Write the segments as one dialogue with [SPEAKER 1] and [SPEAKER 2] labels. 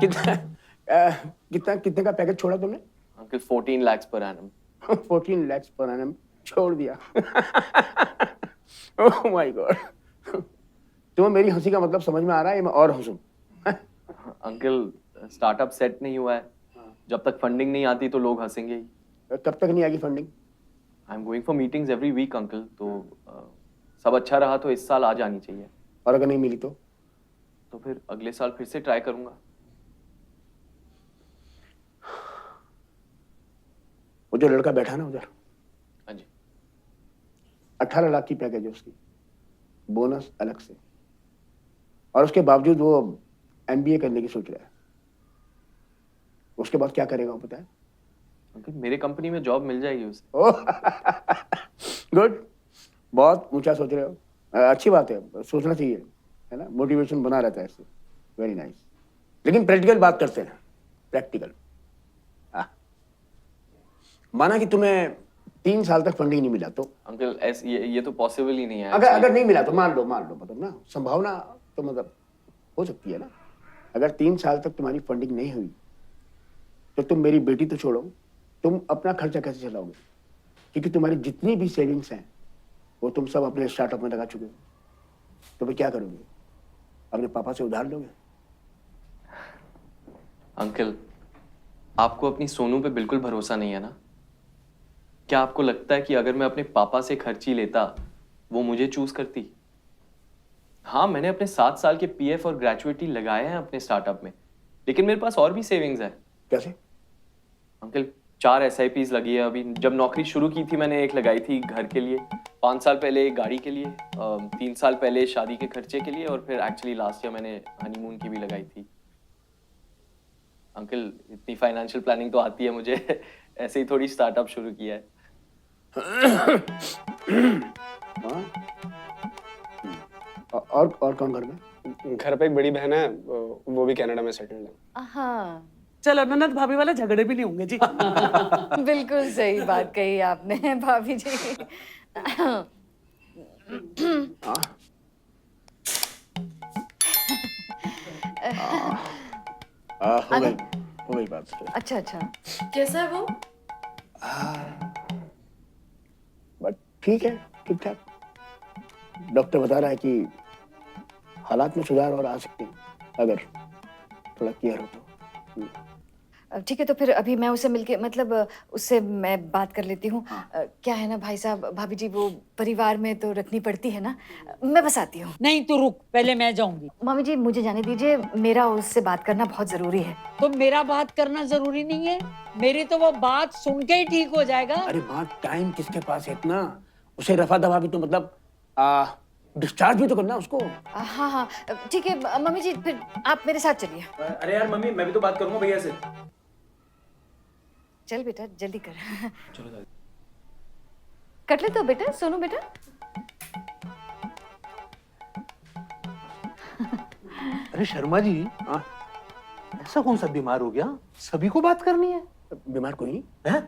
[SPEAKER 1] कितना कितने का पैकेज छोड़ा तुमने?
[SPEAKER 2] Uncle 14 lakhs per annum.
[SPEAKER 1] 14 lakhs per annum छोड़ दिया। Oh my God. तुम्हें मेरी हंसी का मतलब समझ में आ रहा है? मैं और हंसूं?
[SPEAKER 2] अंकल स्टार्टअप सेट नहीं हुआ है, जब तक फंडिंग नहीं आती तो लोग हंसेंगे ही.
[SPEAKER 1] कब तक नहीं आएगी funding?
[SPEAKER 2] I am going for meetings every week uncle, तो सब अच्छा रहा तो इस साल आ जानी चाहिए.
[SPEAKER 1] और अगर नहीं मिली तो?
[SPEAKER 2] तो फिर अगले साल फिर से ट्राई करूंगा.
[SPEAKER 1] वो जो लड़का बैठा ना उधर,
[SPEAKER 2] हाँ जी.
[SPEAKER 1] 18 लाख की पैकेज है उसकी, बोनस अलग से, और उसके बावजूद वो एमबीए करने की सोच रहा है। उसके बाद क्या करेगा वो पता है?
[SPEAKER 2] अंकल मेरे कंपनी में जॉब मिल जाएगी उसे.
[SPEAKER 1] ओह गुड, बहुत ऊंचा सोच रहे हो। अच्छी बात है, सोचना चाहिए, है ना, मोटिवेशन बना रहता है इससे। Very nice. लेकिन प्रैक्टिकल बात करते हैं, प्रैक्टिकल। माना कि तुम्हें 3 साल तक फंडिंग नहीं मिला तो?
[SPEAKER 2] अंकल ये तो पॉसिबल ही नहीं है.
[SPEAKER 1] अगर नहीं मिला तो मान लो मतलब ना, संभावना तो मतलब हो सकती है ना। अगर 3 साल तक तुम्हारी फंडिंग नहीं हुई तो तुम मेरी बेटी तो छोड़ो, तुम अपना खर्चा कैसे चलाओगे? क्योंकि तुम्हारी जितनी भी सेविंग्स हैं वो तुम सब अपने स्टार्टअप में लगा चुके हो। तो फिर क्या करोगे? अपने पापा से उधार लोगे?
[SPEAKER 2] अंकल आपको अपनी सोनू पे बिल्कुल भरोसा नहीं है ना? क्या आपको लगता है कि अगर मैं अपने पापा से खर्ची लेता वो मुझे चूज करती? हाँ, मैंने अपने 7 साल के पीएफ और ग्रेचुइटी लगाए हैं अपने स्टार्टअप में, लेकिन मेरे पास और भी सेविंग्स है.
[SPEAKER 1] कैसे?
[SPEAKER 2] अंकल 4 SIPs लगी है अभी. जब नौकरी शुरू की थी मैंने एक लगाई थी घर के लिए, 5 साल पहले एक गाड़ी के लिए, 3 साल पहले शादी के खर्चे के लिए, और फिर एक्चुअली लास्ट ईयर मैंने हनीमून की भी लगाई थी. अंकल इतनी फाइनेंशियल प्लानिंग तो आती है मुझे. ऐसे ही थोड़ी स्टार्टअप शुरू किया है.
[SPEAKER 1] हाँ? और कौन घर में?
[SPEAKER 3] घर पे एक बड़ी बहन है, वो भी कनाडा में सेटल्ड है।
[SPEAKER 4] हाँ
[SPEAKER 5] चलो ननद भाभी वाले झगड़े भी नहीं होंगे जी।
[SPEAKER 4] बिल्कुल सही बात कही आपने भाभी जी।
[SPEAKER 1] हो गई बात।
[SPEAKER 4] अच्छा अच्छा,
[SPEAKER 6] कैसा है वो?
[SPEAKER 1] बट ठीक है, ठीक ठाक। डॉक्टर बता रहा है कि हालात में सुधार और आ सकते हैं अगर थोड़ा केयर हो तो।
[SPEAKER 4] ठीक है, तो फिर अभी मैं उसे मिलके मतलब उससे मैं बात कर लेती हूँ। क्या है ना भाई साहब, भाभी जी वो परिवार में तो रखनी पड़ती है ना। मैं बस आती हूँ।
[SPEAKER 7] नहीं तो रुक, पहले मैं जाऊंगी।
[SPEAKER 4] मामी जी मुझे जाने दीजिए, मेरा उससे बात करना बहुत जरूरी है।
[SPEAKER 7] तो मेरा बात करना जरूरी नहीं है? मेरी तो वो बात सुन के ही ठीक हो जाएगा।
[SPEAKER 1] अरे माँ, टाइम किसके पास है इतना? उसे रफा दफा भी तो मतलब डिस्चार्ज भी तो करना उसको।
[SPEAKER 4] हाँ हाँ ठीक है मम्मी जी, फिर आप मेरे साथ चलिए।
[SPEAKER 8] अरे यार मम्मी, मैं भी तो बात करूंगा भैया से.
[SPEAKER 4] चल बेटा जल्दी कर। चलो कट ले तो बेटा, सोनू बेटा।
[SPEAKER 8] अरे शर्मा जी, ऐसा कौन सा बीमार हो गया? सभी को बात करनी है.
[SPEAKER 1] बीमार कोई नहीं
[SPEAKER 8] हैं?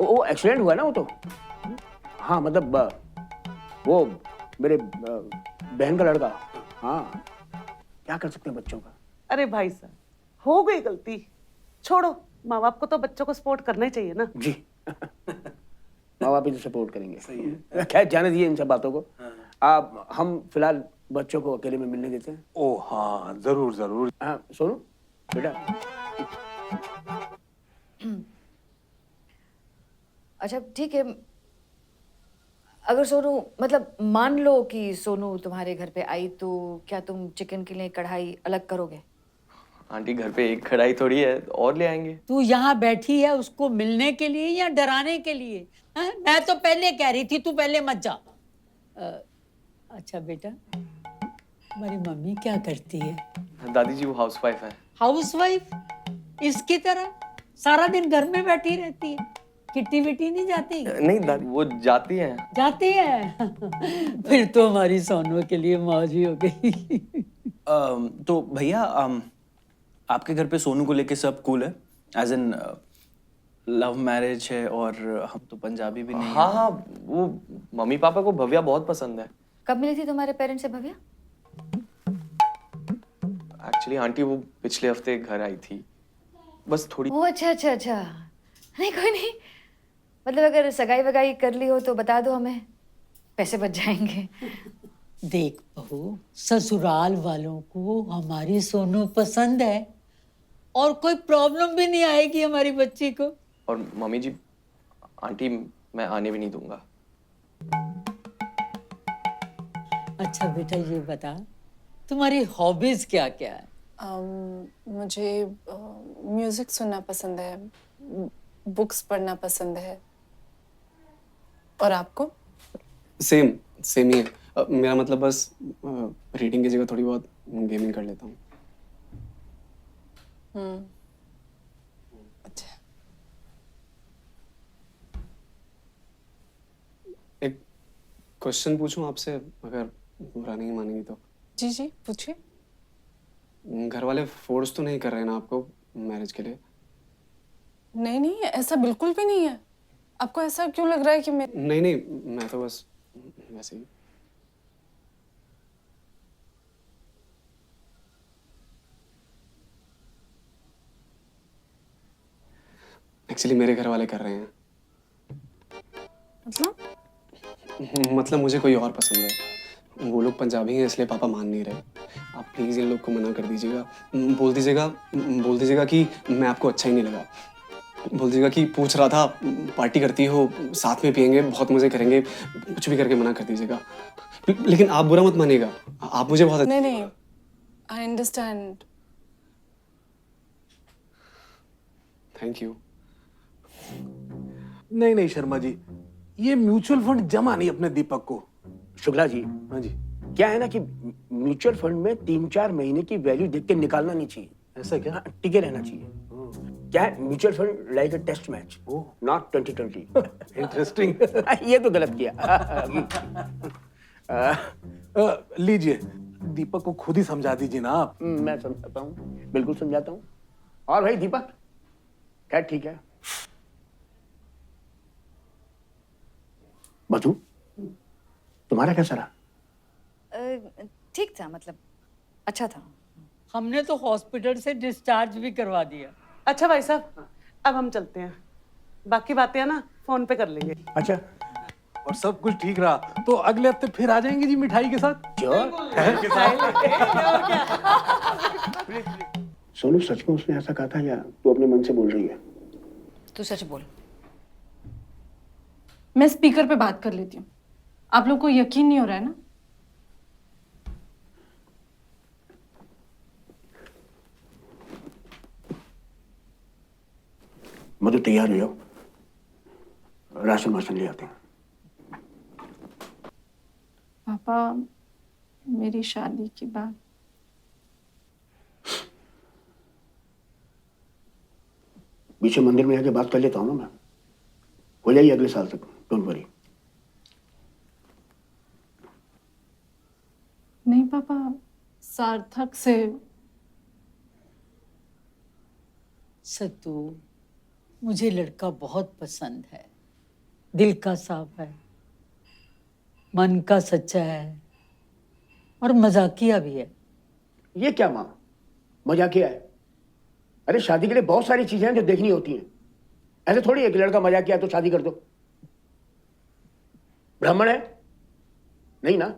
[SPEAKER 1] वो एक्सीडेंट हुआ ना वो तो। हाँ मतलब वो मेरे बहन का लड़का। हाँ, क्या कर सकते हैं बच्चों का।
[SPEAKER 5] अरे भाई साहब, हो गई गलती, छोड़ो। माँ बाप को तो बच्चों को सपोर्ट करना ही चाहिए ना
[SPEAKER 1] जी। माँ बाप ही तो सपोर्ट करेंगे। सही है। खैर जाने दीजिए इन सब बातों को। आप हम फिलहाल बच्चों को अकेले में मिलने देते हैं।
[SPEAKER 8] ओह हाँ, जरूर जरूर.
[SPEAKER 1] हाँ सोनू बेटा।
[SPEAKER 4] अच्छा ठीक है, अगर सोनू मतलब मान लो कि सोनू तुम्हारे घर पे आई तो क्या तुम चिकन के लिए कढ़ाई अलग करोगे?
[SPEAKER 2] आंटी घर पे एक कढ़ाई थोड़ी है, और ले आएंगे.
[SPEAKER 7] तू यहाँ बैठी है उसको मिलने के लिए या डराने के लिए? मैं तो पहले कह रही थी तू पहले मत जा। अच्छा बेटा, हमारी मम्मी क्या करती है?
[SPEAKER 2] दादी जी वो हाउसवाइफ है.
[SPEAKER 7] हाउसवाइफ? इसकी तरह सारा दिन घर में बैठी रहती है, किट्टी विट्टी नहीं जाती?
[SPEAKER 2] नहीं दादी, वो जाती हैं.
[SPEAKER 7] जाती है। फिर तो हमारी सोनू के लिए मौज ही हो गई।
[SPEAKER 8] तो भैया, आपके घर पे सोनू को लेके सब कूल है? एज इन लव मैरिज है और हम तो पंजाबी भी नहीं.
[SPEAKER 2] हाँ हाँ, वो मम्मी पापा को भव्या बहुत पसंद है.
[SPEAKER 4] कब मिली थी तुम्हारे पेरेंट्स से भव्या?
[SPEAKER 2] एक्चुअली आंटी वो पिछले हफ्ते घर आई थी, बस थोड़ी।
[SPEAKER 4] ओ अच्छा अच्छा अच्छा, नहीं कोई नहीं, मतलब अगर सगाई वगाई कर ली हो तो बता दो हमें, पैसे बच जाएंगे।
[SPEAKER 7] देख बहू, ससुराल वालों को हमारी सोनू पसंद है और कोई प्रॉब्लम भी नहीं आएगी हमारी बच्ची को।
[SPEAKER 2] और मम्मी जी, आंटी मैं आने भी नहीं दूंगा।
[SPEAKER 7] अच्छा बेटा ये बता, तुम्हारी हॉबीज क्या क्या है?
[SPEAKER 6] मुझे म्यूजिक सुनना पसंद है, बुक्स पढ़ना पसंद है। और आपको?
[SPEAKER 3] सेम सेम ही है। मेरा मतलब बस रीडिंग की जगह थोड़ी बहुत गेमिंग कर लेता हूँ।
[SPEAKER 6] अच्छा।
[SPEAKER 3] एक क्वेश्चन पूछूं आपसे, अगर बुरा नहीं मानेंगी तो?
[SPEAKER 6] जी जी पूछिए।
[SPEAKER 3] घर वाले फोर्स तो नहीं कर रहे ना आपको मैरिज के लिए?
[SPEAKER 6] नहीं नहीं, ऐसा बिल्कुल भी नहीं है। आपको ऐसा क्यों लग रहा है कि मैं?
[SPEAKER 3] नहीं नहीं, मैं तो बस वैसे ही। एक्चुअली मेरे घर वाले कर रहे हैं। मतलब मुझे कोई और पसंद है। वो लोग पंजाबी हैं इसलिए पापा मान नहीं रहे। आप प्लीज इन लोग को मना कर दीजिएगा। बोल दीजिएगा कि मैं आपको अच्छा ही नहीं लगा। बोल दीजिएगा कि पूछ रहा था, पार्टी करती हो, साथ में पियेंगे, बहुत मजे करेंगे, कुछ भी करके मना कर दीजिएगा। लेकिन आप बुरा मत मानिएगा, आप मुझे बहुत
[SPEAKER 6] नहीं नहीं, आई अंडरस्टैंड।
[SPEAKER 3] Thank you.
[SPEAKER 9] नहीं नहीं शर्मा जी, ये म्यूचुअल फंड जमा नहीं अपने दीपक को।
[SPEAKER 1] शुक्ला जी,
[SPEAKER 9] हाँ जी।
[SPEAKER 1] क्या है ना कि म्यूचुअल फंड में 3-4 महीने की वैल्यू देख के निकालना नहीं चाहिए।
[SPEAKER 9] ऐसा क्या?
[SPEAKER 1] हाँ, टिके रहना चाहिए। क्या है, mutual fund like a test match, not 2020।
[SPEAKER 9] Interesting.
[SPEAKER 1] ये तो गलत किया।
[SPEAKER 9] लीजिए, दीपक को खुद ही समझा दीजिए ना आप।
[SPEAKER 1] मैं समझाता हूँ, बिल्कुल समझाता हूँ। और भाई दीपक, क्या ठीक है? मधु, तुम्हारा कैसा रहा?
[SPEAKER 4] ठीक था, मतलब अच्छा था।
[SPEAKER 7] हमने तो हॉस्पिटल से डिस्चार्ज भी करवा दिया।
[SPEAKER 5] अच्छा भाई साहब, अब हम चलते हैं, बाकी बातें है ना फोन पे कर लेंगे।
[SPEAKER 1] अच्छा,
[SPEAKER 9] और सब कुछ ठीक रहा तो अगले हफ्ते फिर आ जाएंगे जी मिठाई के साथ।
[SPEAKER 1] श्योर। सोनू, सच में उसने ऐसा कहा था या तू अपने मन से बोल रही है?
[SPEAKER 4] तू सच बोल।
[SPEAKER 6] मैं स्पीकर पे बात कर लेती हूँ। आप लोग को यकीन नहीं हो रहा है ना?
[SPEAKER 1] मधु तैयार हो जाओ, राशन वाशन ले आते हैं।
[SPEAKER 6] पापा, मेरी शादी के बाद
[SPEAKER 1] पीछे मंदिर में आके बात कर लेता हूँ ना मैं, हो जाइए अगले साल तक, डोंट वरी।
[SPEAKER 6] नहीं पापा, सार्थक से।
[SPEAKER 7] सत्तू, मुझे लड़का बहुत पसंद है, दिल का साफ है, मन का सच्चा है और मजाकिया भी है।
[SPEAKER 1] ये क्या माँ, मजाकिया है? अरे शादी के लिए बहुत सारी चीजें हैं जो देखनी होती हैं। ऐसे थोड़ी है कि लड़का मजाक किया तो शादी कर दो। ब्राह्मण है नहीं ना?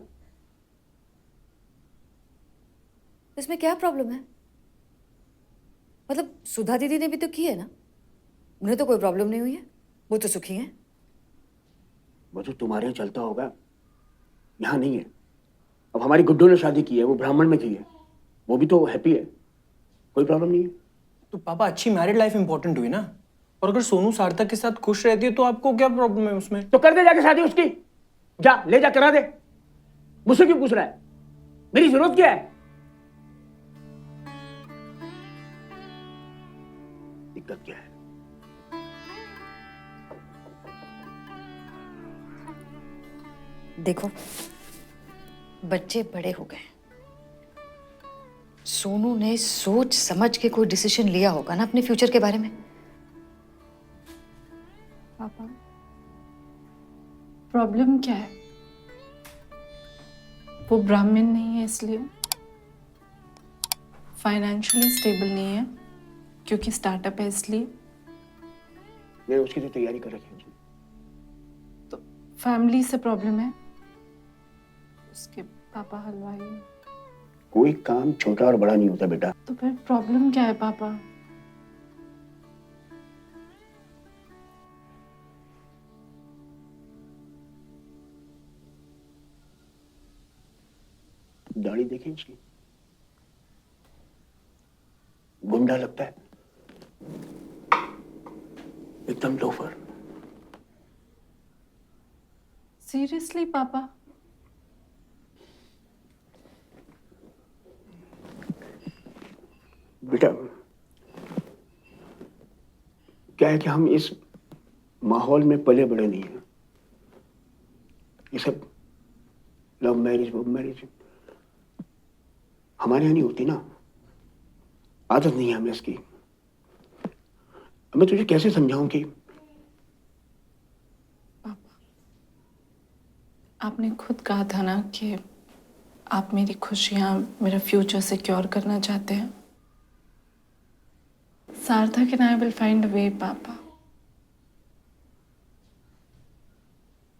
[SPEAKER 4] इसमें क्या प्रॉब्लम है? मतलब सुधा दीदी ने भी तो की है ना, उन्हें तो कोई प्रॉब्लम नहीं हुई है, वो तो सुखी हैं।
[SPEAKER 1] वो तो तुम्हारे यहाँ चलता होगा, यहाँ नहीं है। अब हमारी गुड्डू ने शादी की है, वो ब्राह्मण में की है, वो भी तो हैप्पी है, कोई प्रॉब्लम नहीं है।
[SPEAKER 8] तो पापा, अच्छी मैरिड लाइफ इंपॉर्टेंट हुई ना। और अगर सोनू सार्थक के साथ खुश रहती है तो आपको क्या प्रॉब्लम है उसमें?
[SPEAKER 1] तो कर दे जाके शादी उसकी, जा ले जा करा दे। मुझसे क्यों पूछ रहा है? मेरी जरूरत क्या है? दिक्कत क्या है?
[SPEAKER 4] देखो, बच्चे बड़े हो गए, सोनू ने सोच समझ के कोई डिसीजन लिया होगा ना अपने फ्यूचर के बारे में।
[SPEAKER 6] पापा, प्रॉब्लम क्या है? वो ब्राह्मण नहीं है इसलिए? फाइनेंशियली स्टेबल नहीं है क्योंकि स्टार्टअप है इसलिए।
[SPEAKER 1] नहीं, उसकी तो तैयारी कर रखी है उसने।
[SPEAKER 6] तो फैमिली से प्रॉब्लम है, उसके पापा हलवाई हैं।
[SPEAKER 1] कोई काम छोटा और बड़ा नहीं होता बेटा।
[SPEAKER 6] तो फिर प्रॉब्लम क्या है पापा?
[SPEAKER 1] दाढ़ी देखें इसकी, गुंडा लगता है, एकदम लोफर।
[SPEAKER 6] सीरियसली पापा?
[SPEAKER 1] बेटा क्या है कि हम इस माहौल में पले बड़े नहीं हैं। ये सब लव मैरिज वो मैरिज हमारे यहाँ नहीं होती ना, आदत नहीं है हमें इसकी। मैं तुझे कैसे समझाऊं कि
[SPEAKER 6] आपने खुद कहा था ना कि आप मेरी खुशियाँ, मेरा फ्यूचर सिक्योर करना चाहते हैं। Sarthak and I will find a way पापा।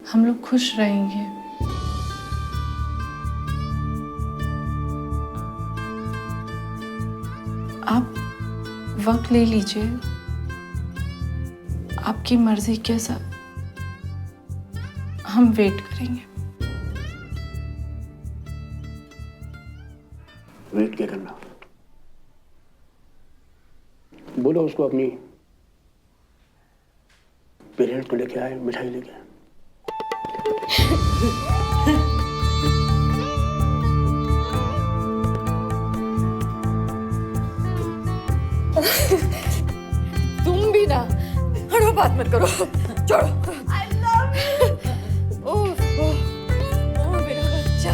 [SPEAKER 6] हम लोग खुश रहेंगे। आप वक्त ले लीजिए, आपकी मर्जी के साथ हम वेट करेंगे।
[SPEAKER 1] वेट क्या करना, बोलो उसको अपनी पेरेंट्स को लेके आए, मिठाई लेके आए।
[SPEAKER 4] तुम भी ना, हटो, बात मत करो, छोड़ो। I love you. ओह, मेरा बच्चा।